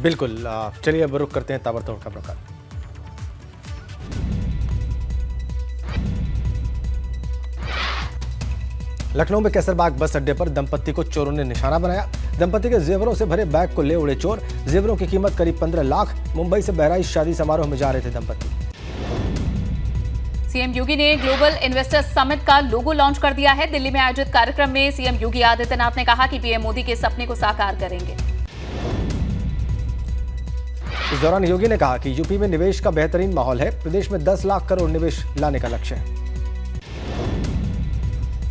बिल्कुल। चलिए अब रुख करते हैं ताबड़तोड़ खबरों का। लखनऊ में कैसरबाग बस अड्डे पर दंपत्ति को चोरों ने निशाना बनाया। दंपत्ति के जेवरों से भरे बैग को ले उड़े चोर। जेवरों की कीमत करीब 15 लाख। मुंबई से बहराइच शादी समारोह में जा रहे थे दंपत्ति। सीएम योगी ने ग्लोबल इन्वेस्टर्स समिट का लोगो लॉन्च कर दिया है। दिल्ली में आयोजित कार्यक्रम में सीएम योगी आदित्यनाथ ने कहा कि पीएम मोदी के सपने को साकार करेंगे। इस दौरान योगी ने कहा कि यूपी में निवेश का बेहतरीन माहौल है। प्रदेश में 10 लाख करोड़ निवेश लाने का लक्ष्य है।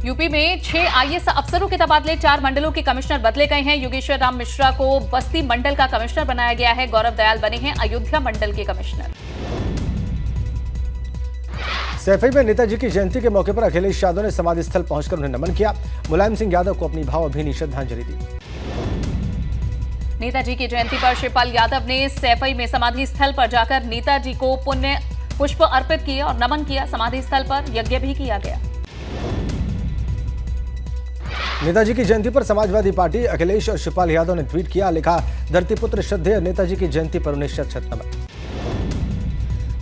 यूपी में 6 आईएएस अफसरों के तबादले, 4 मंडलों के कमिश्नर बदले गए हैं। योगेश्वर राम मिश्रा को बस्ती मंडल का कमिश्नर बनाया गया है। गौरव दयाल बने हैं अयोध्या मंडल के कमिश्नर। सैफई में नेताजी की जयंती के मौके पर अखिलेश यादव ने समाधि स्थल पहुंचकर उन्हें नमन किया। मुलायम सिंह यादव को अपनी भावभीनी श्रद्धांजलि दी। नेताजी की जयंती पर शिवपाल यादव ने सैफई में समाधि स्थल पर जाकर नेताजी को पुण्य पुष्प अर्पित किए और नमन किया। समाधि स्थल पर यज्ञ भी किया गया। नेताजी की जयंती पर समाजवादी पार्टी अखिलेश और शिवपाल यादव ने ट्वीट किया। लिखा, धरतीपुत्र श्रद्धेय नेताजी की जयंती पर उन्हें शत-शत नमन।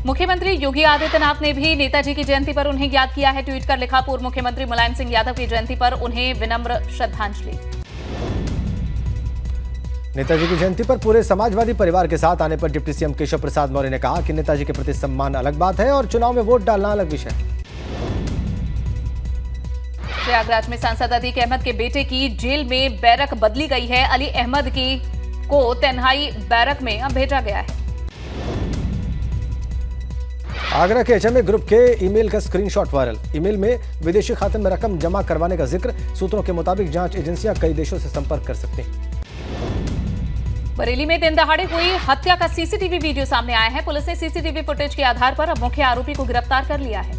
मुख्यमंत्री योगी आदित्यनाथ ने भी नेताजी की जयंती पर उन्हें याद किया है। ट्वीट कर लिखा, पूर्व मुख्यमंत्री मुलायम सिंह यादव की जयंती पर उन्हें विनम्र श्रद्धांजलि। नेताजी की जयंती पर पूरे समाजवादी परिवार के साथ आने पर डिप्टी सीएम केशव प्रसाद मौर्य ने कहा कि नेताजी के प्रति सम्मान अलग बात है और चुनाव में वोट डालना अलग विषय है। प्रयागराज में सांसद अतीक अहमद के बेटे की जेल में बैरक बदली गई है। अली अहमद को तेन्हाई बैरक में अब भेजा गया है। आगरा के एचएमए ग्रुप के ईमेल का स्क्रीनशॉट वायरल। ईमेल में विदेशी खाते में रकम जमा करवाने का जिक्र। सूत्रों के मुताबिक जांच एजेंसियां कई देशों से संपर्क कर सकती हैं। बरेली में दिन दहाड़े हुई हत्या का सीसीटीवी वीडियो सामने आया है। पुलिस ने सीसीटीवी फुटेज के आधार पर अब मुख्य आरोपी को गिरफ्तार कर लिया है।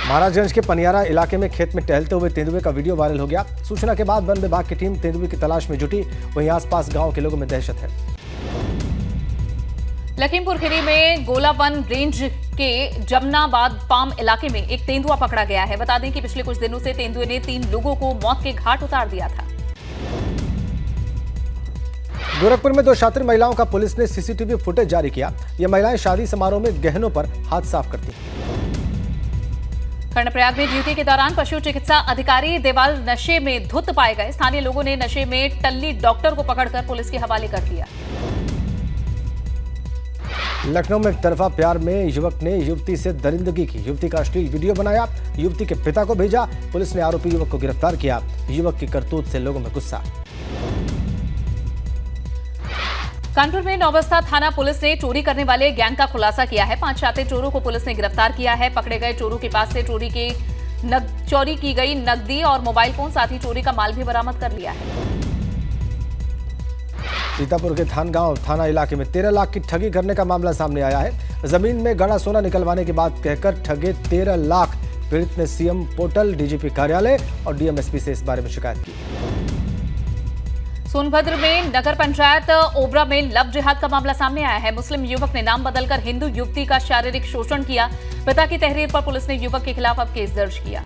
महाराजगंज के पनियारा इलाके में खेत में टहलते हुए तेंदुए का वीडियो वायरल हो गया। सूचना के बाद वन विभाग की टीम तेंदुए की तलाश में जुटी। वहीं आसपास गांव के लोगों में दहशत है। लखीमपुर खीरी में गोलावन रेंज के जमनाबाद फार्म इलाके में एक तेंदुआ पकड़ा गया है। बता दें कि पिछले कुछ दिनों से तेंदुए ने 3 लोगों को मौत के घाट उतार दिया था। गोरखपुर में 2 छात्र महिलाओं का पुलिस ने सीसीटीवी फुटेज जारी किया। ये महिलाएं शादी समारोह में गहनों पर हाथ साफ करती हैं। कर्णप्रयाग में ड्यूटी के दौरान पशु चिकित्सा अधिकारी देवाल नशे में धुत पाए गए। स्थानीय लोगों ने नशे में टल्ली डॉक्टर को पकड़कर पुलिस के हवाले कर दिया। लखनऊ में एक तरफा प्यार में युवक ने युवती से दरिंदगी की। युवती का अश्लील वीडियो बनाया, युवती के पिता को भेजा। पुलिस ने आरोपी युवक को गिरफ्तार किया। युवक की करतूत से लोगों में गुस्सा। कानपुर में नौबस्ता थाना पुलिस ने चोरी करने वाले गैंग का खुलासा किया है। 5 शातिर चोरों को पुलिस ने गिरफ्तार किया है। पकड़े गए चोरों के पास से चोरी की गई नकदी और मोबाइल फोन, साथ ही चोरी का माल भी बरामद कर लिया है। सीतापुर के थानगांव थाना इलाके में 13 लाख की ठगी करने का मामला सामने आया है। जमीन में गड़ा सोना निकलवाने की बात कहकर ठगे 13 लाख। पीड़ित ने सीएम पोर्टल, डीजीपी कार्यालय और डीएमएसपी से इस बारे में शिकायत की। सोनभद्र में नगर पंचायत ओबरा में लव जिहाद का मामला सामने आया है। मुस्लिम युवक ने नाम बदलकर हिंदू युवती का शारीरिक शोषण किया। पिता की तहरीर पर पुलिस ने युवक के खिलाफ अब केस दर्ज किया।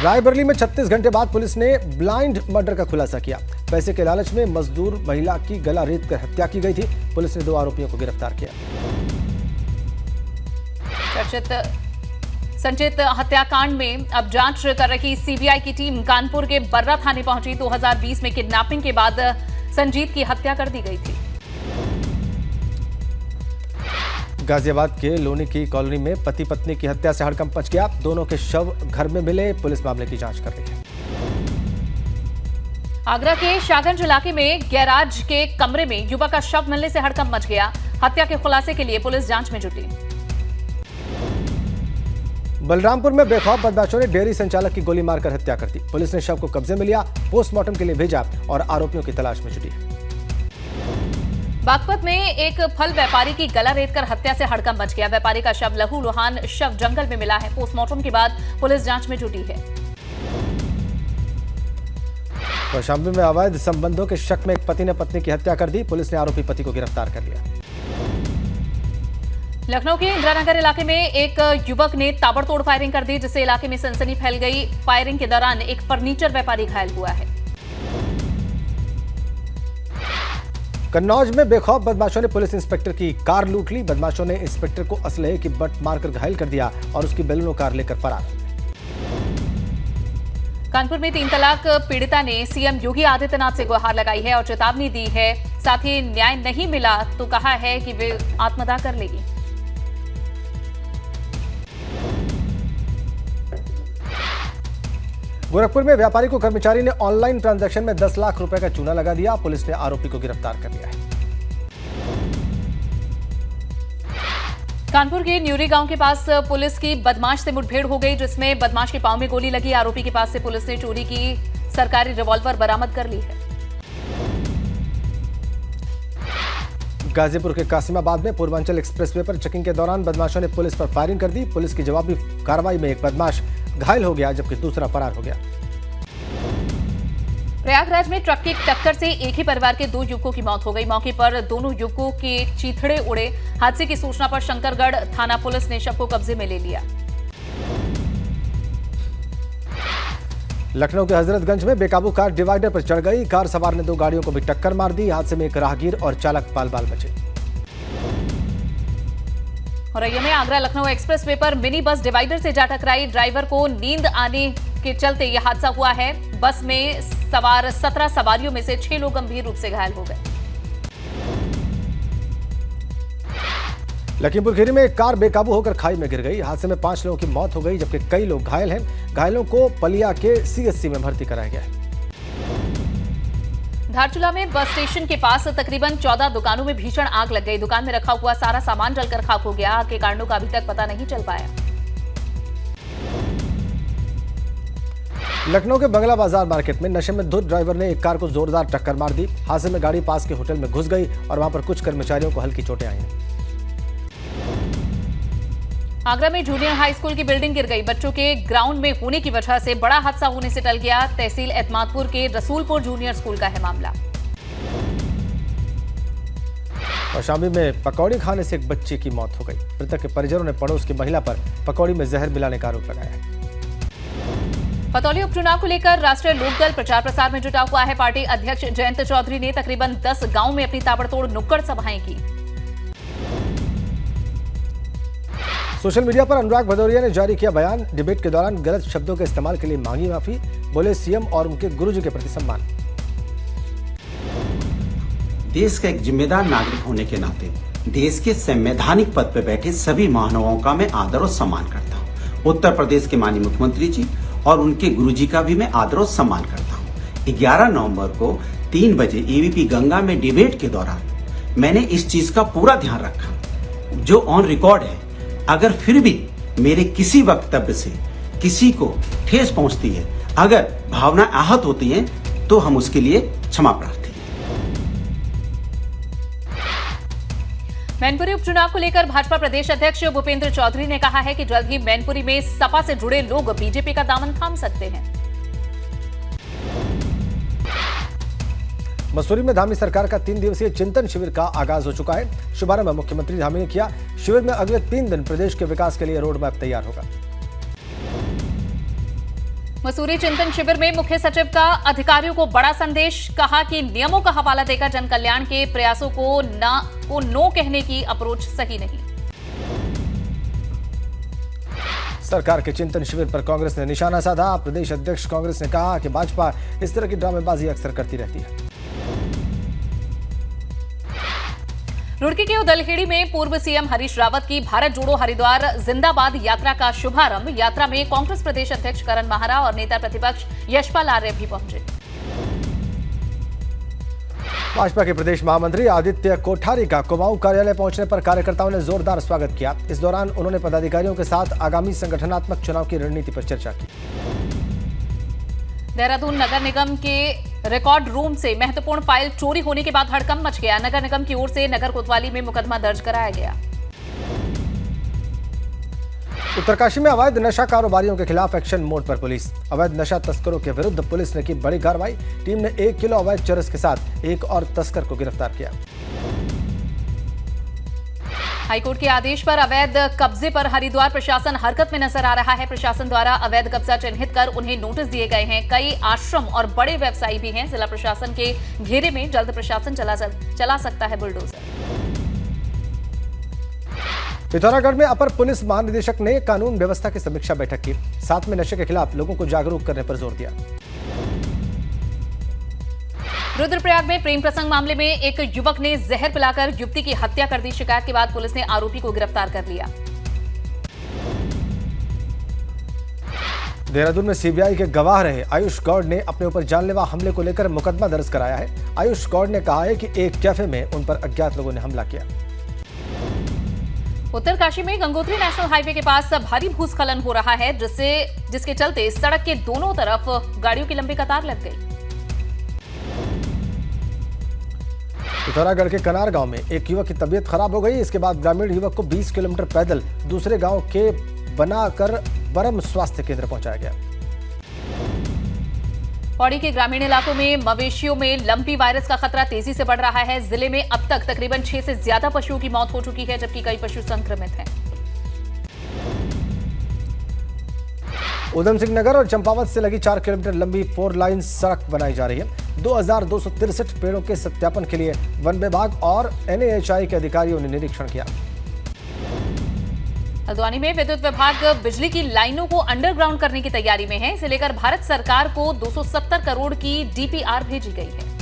रायबरेली में 36 घंटे बाद पुलिस ने ब्लाइंड मर्डर का खुलासा किया। पैसे के लालच में मजदूर महिला की गला रेत कर हत्या की गई थी। पुलिस ने 2 आरोपियों को गिरफ्तार किया। संचित हत्याकांड में अब जांच कर रही सीबीआई की टीम कानपुर के बर्रा थाने पहुंची। 2020 में किडनैपिंग के बाद संजीत की हत्या कर दी गई थी। गाजियाबाद के लोनी की कॉलोनी में पति पत्नी की हत्या से हड़कंप मच गया। दोनों के शव घर में मिले। पुलिस मामले की जांच कर रही है। आगरा के शाहगंज इलाके में गैराज के कमरे में युवक का शव मिलने से हड़कंप मच गया। हत्या के खुलासे के लिए पुलिस जांच में जुटी। बलरामपुर में बेखौफ बदमाशों ने डेयरी संचालक की गोली मारकर हत्या कर दी। पुलिस ने शव को कब्जे में लिया, पोस्टमार्टम के लिए भेजा और आरोपियों की तलाश में जुटी। बागपत में एक फल व्यापारी की गला रेतकर हत्या से हड़कंप मच गया। व्यापारी का शव लहूलुहान शव जंगल में मिला है। पोस्टमार्टम के बाद पुलिस जांच में जुटी है। कौशाम्बी में अवैध संबंधों के शक में एक पति ने पत्नी की हत्या कर दी। पुलिस ने आरोपी पति को गिरफ्तार कर लिया। लखनऊ के इंदिरानगर इलाके में एक युवक ने ताबड़तोड़ फायरिंग कर दी, जिससे इलाके में सनसनी फैल गई। फायरिंग के दौरान एक फर्नीचर व्यापारी घायल हुआ है। कन्नौज में बेखौफ बदमाशों ने पुलिस इंस्पेक्टर की कार लूट ली। बदमाशों ने इंस्पेक्टर को असलहे की बट मारकर घायल कर दिया और उसकी बेलूनो कार लेकर फरार। कानपुर में 3 तलाक पीड़िता ने सीएम योगी आदित्यनाथ से गुहार लगाई है और चेतावनी दी है। साथ ही न्याय नहीं मिला तो कहा है कि वे आत्मदाह कर लेगी। गोरखपुर में व्यापारी को कर्मचारी ने ऑनलाइन ट्रांजैक्शन में 10 लाख रुपए का चूना लगा दिया। पुलिस ने आरोपी को गिरफ्तार कर लिया है। कानपुर के न्यूरी गांव के पास पुलिस की बदमाश से मुठभेड़ हो गई, जिसमें बदमाश के पांव में गोली लगी। आरोपी के पास से पुलिस ने चोरी की सरकारी रिवॉल्वर बरामद कर ली है। गाजीपुर के कासिमाबाद में पूर्वांचल एक्सप्रेसवे पर चेकिंग के दौरान बदमाशों ने पुलिस पर फायरिंग कर दी। पुलिस की जवाबी कार्रवाई में एक बदमाश घायल हो गया, जबकि दूसरा फरार हो गया। प्रयागराज में ट्रक की टक्कर से एक ही परिवार के 2 युवकों की मौत हो गई। मौके पर दोनों युवकों के चीथड़े उड़े। हादसे की सूचना पर शंकरगढ़ थाना पुलिस ने शव को कब्जे में ले लिया। लखनऊ के हजरतगंज में बेकाबू कार डिवाइडर पर चढ़ गई। कार सवार ने 2 गाड़ियों को भी टक्कर मार दी। हादसे में एक राहगीर और चालक बाल-बाल बचे। औरैया में आगरा लखनऊ एक्सप्रेसवे पर मिनी बस डिवाइडर से जा टकराई। ड्राइवर को नींद आने के चलते यह हादसा हुआ है। बस में सवार 17 सवारियों में से 6 लोग गंभीर रूप से घायल हो गए। लखीमपुर खीरी में एक कार बेकाबू होकर खाई में गिर गई। हादसे में 5 लोगों की मौत हो गई, जबकि कई लोग घायल हैं। घायलों को पलिया के सीएचसी में भर्ती कराया गया है। धारचूला में बस स्टेशन के पास तकरीबन 14 दुकानों में भीषण आग लग गई। दुकान में रखा हुआ सारा सामान जलकर खाक हो गया। आग के कारणों का अभी तक पता नहीं चल पाया। लखनऊ के बंगला बाजार मार्केट में नशे में धुत ड्राइवर ने एक कार को जोरदार टक्कर मार दी। हादसे में गाड़ी पास के होटल में घुस गई और वहां पर कुछ कर्मचारियों को हल्की चोटें आई हैं। आगरा में जूनियर हाई स्कूल की बिल्डिंग गिर गई। बच्चों के ग्राउंड में होने की वजह से बड़ा हादसा होने से टल गया। तहसील एतमादपुर के रसूलपुर जूनियर स्कूल का है मामला। कौशाम्बी में पकौड़ी खाने से एक बच्चे की मौत हो गई। मृतक के परिजनों ने पड़ोस की महिला पर पकौड़ी में जहर मिलाने का आरोप लगाया है। पतौली उपचुनाव को लेकर राष्ट्रीय लोकदल प्रचार प्रसार में जुटा हुआ है। पार्टी अध्यक्ष जयंत चौधरी ने तकरीबन 10 गांव में अपनी ताबड़तोड़ नुक्कड़ सभाएं की। सोशल मीडिया पर अनुराग भदौरिया ने जारी किया बयान। डिबेट के दौरान गलत शब्दों के इस्तेमाल के लिए मांगी माफी। बोले सीएम और उनके गुरुजी के प्रति सम्मान। देश का एक जिम्मेदार नागरिक होने के नाते देश के संवैधानिक पद पर बैठे सभी महानुभावों का मैं आदर और सम्मान करता हूँ। उत्तर प्रदेश के माननीय मुख्यमंत्री जी और उनके गुरुजी का भी मैं आदर और सम्मान करता हूँ। 11 नवंबर को 3 बजे एबीपी गंगा में डिबेट के दौरान मैंने इस चीज का पूरा ध्यान रखा, जो ऑन रिकॉर्ड है। अगर फिर भी मेरे किसी वक्तव्य से किसी को ठेस पहुंचती है, अगर भावना आहत होती है, तो हम उसके लिए क्षमा प्रार्थी हैं। मैनपुरी उपचुनाव को लेकर भाजपा प्रदेश अध्यक्ष भूपेंद्र चौधरी ने कहा है कि जल्द ही मैनपुरी में सपा से जुड़े लोग बीजेपी का दामन थाम सकते हैं। मसूरी में धामी सरकार का 3 दिवसीय चिंतन शिविर का आगाज हो चुका है। शुभारंभ मुख्यमंत्री धामी ने किया। शिविर में अगले 3 दिन प्रदेश के विकास के लिए रोड मैप तैयार होगा। मसूरी चिंतन शिविर में मुख्य सचिव का अधिकारियों को बड़ा संदेश। कहा कि नियमों का हवाला देकर जन कल्याण के प्रयासों को नो कहने की अप्रोच सही नहीं। सरकार के चिंतन शिविर पर कांग्रेस ने निशाना साधा। प्रदेश अध्यक्ष कांग्रेस ने कहा कि भाजपा इस तरह की ड्रामेबाजी अक्सर करती रहती है। रुड़की के उदलहेड़ी में पूर्व सीएम हरीश रावत की भारत जोड़ो हरिद्वार जिंदाबाद यात्रा का शुभारंभ। यात्रा में कांग्रेस प्रदेश अध्यक्ष करण माहरा और नेता प्रतिपक्ष यशपाल आर्य भी पहुंचे। भाजपा के प्रदेश महामंत्री आदित्य कोठारी का कुमाऊं कार्यालय पहुंचने पर कार्यकर्ताओं ने जोरदार स्वागत किया। इस दौरान उन्होंने पदाधिकारियों के साथ आगामी संगठनात्मक चुनाव की रणनीति पर चर्चा की। देहरादून नगर निगम के रिकॉर्ड रूम से महत्वपूर्ण फाइल चोरी होने के बाद हड़कंप मच गया। नगर निगम की ओर से नगर कोतवाली में मुकदमा दर्ज कराया गया। उत्तरकाशी में अवैध नशा कारोबारियों के खिलाफ एक्शन मोड पर पुलिस। अवैध नशा तस्करों के विरुद्ध पुलिस ने की बड़ी कार्रवाई। टीम ने 1 किलो अवैध चरस के साथ एक और तस्कर को गिरफ्तार किया। हाईकोर्ट के आदेश पर अवैध कब्जे पर हरिद्वार प्रशासन हरकत में नजर आ रहा है। प्रशासन द्वारा अवैध कब्जा चिन्हित कर उन्हें नोटिस दिए गए हैं। कई आश्रम और बड़े व्यवसायी भी हैं। जिला प्रशासन के घेरे में जल्द प्रशासन चला सकता है बुलडोजर। पिथौरागढ़ में अपर पुलिस महानिदेशक ने कानून व्यवस्था की समीक्षा बैठक की। साथ में नशे के खिलाफ लोगों को जागरूक करने पर जोर दिया। रुद्रप्रयाग में प्रेम प्रसंग मामले में एक युवक ने जहर पिलाकर युवती की हत्या कर दी। शिकायत के बाद पुलिस ने आरोपी को गिरफ्तार कर लिया। देहरादून में सीबीआई के गवाह रहे आयुष गौड़ ने अपने ऊपर जानलेवा हमले को लेकर मुकदमा दर्ज कराया है। आयुष गौड़ ने कहा है कि एक कैफे में उन पर अज्ञात लोगों ने हमला किया। उत्तरकाशी में गंगोत्री नेशनल हाईवे के पास भारी भूस्खलन हो रहा है, जिसके चलते सड़क के दोनों तरफ गाड़ियों की लंबी कतार लग गई। पिथौरागढ़ के कनार गांव में एक युवक की तबीयत खराब हो गई। इसके बाद ग्रामीण युवक को 20 किलोमीटर पैदल दूसरे गांव के बनाकर बरम स्वास्थ्य केंद्र पहुंचाया गया। पौड़ी के ग्रामीण इलाकों में मवेशियों में लंपी वायरस का खतरा तेजी से बढ़ रहा है। जिले में अब तक तकरीबन 6 से ज्यादा पशुओं की मौत हो चुकी है, जबकि कई पशु संक्रमित हैं। उधम सिंह नगर और चंपावत से लगी 4 किलोमीटर लंबी 4 लाइन सड़क बनाई जा रही है। 2263 पेड़ों के सत्यापन के लिए वन विभाग और NHAI के अधिकारियों ने निरीक्षण किया। हल्द्वानी में विद्युत विभाग बिजली की लाइनों को अंडरग्राउंड करने की तैयारी में है। इसे लेकर भारत सरकार को 270 करोड़ की DPR भेजी गई है।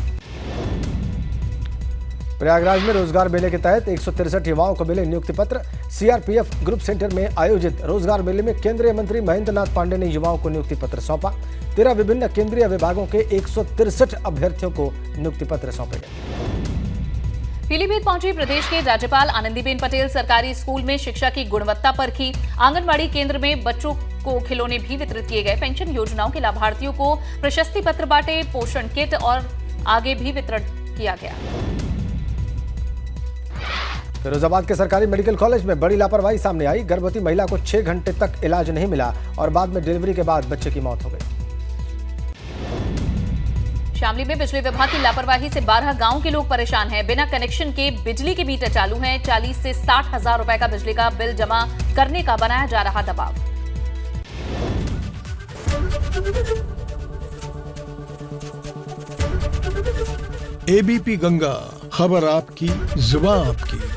प्रयागराज में रोजगार मेले के तहत 163 युवाओं को मिले नियुक्ति पत्र। CRPF ग्रुप सेंटर में आयोजित रोजगार मेले में केंद्रीय मंत्री महेंद्र नाथ पांडे ने युवाओं को नियुक्ति पत्र सौंपा। 13 विभिन्न केंद्रीय विभागों के 163 अभ्यर्थियों को नियुक्ति पत्र सौंपे गए। पीलीभीत पहुंची प्रदेश के राज्यपाल आनंदीबेन पटेल सरकारी स्कूल में शिक्षा की गुणवत्ता परखी। आंगनबाड़ी केंद्र में बच्चों को खिलौने भी वितरित किए गए। पेंशन योजनाओं के लाभार्थियों को प्रशस्ति पत्र बांटे। पोषण किट और आगे भी वितरण किया गया। फिरोजाबाद के सरकारी मेडिकल कॉलेज में बड़ी लापरवाही सामने आई। गर्भवती महिला को 6 घंटे तक इलाज नहीं मिला और बाद में डिलीवरी के बाद बच्चे की मौत हो गई। शामली में बिजली विभाग की लापरवाही से 12 गांव के लोग परेशान हैं। बिना कनेक्शन के बिजली के मीटर चालू हैं। 40 से 60 हजार रुपए का बिजली का बिल जमा करने का बनाया जा रहा दबाव। ABP गंगा, खबर आपकी, जुबान आपकी।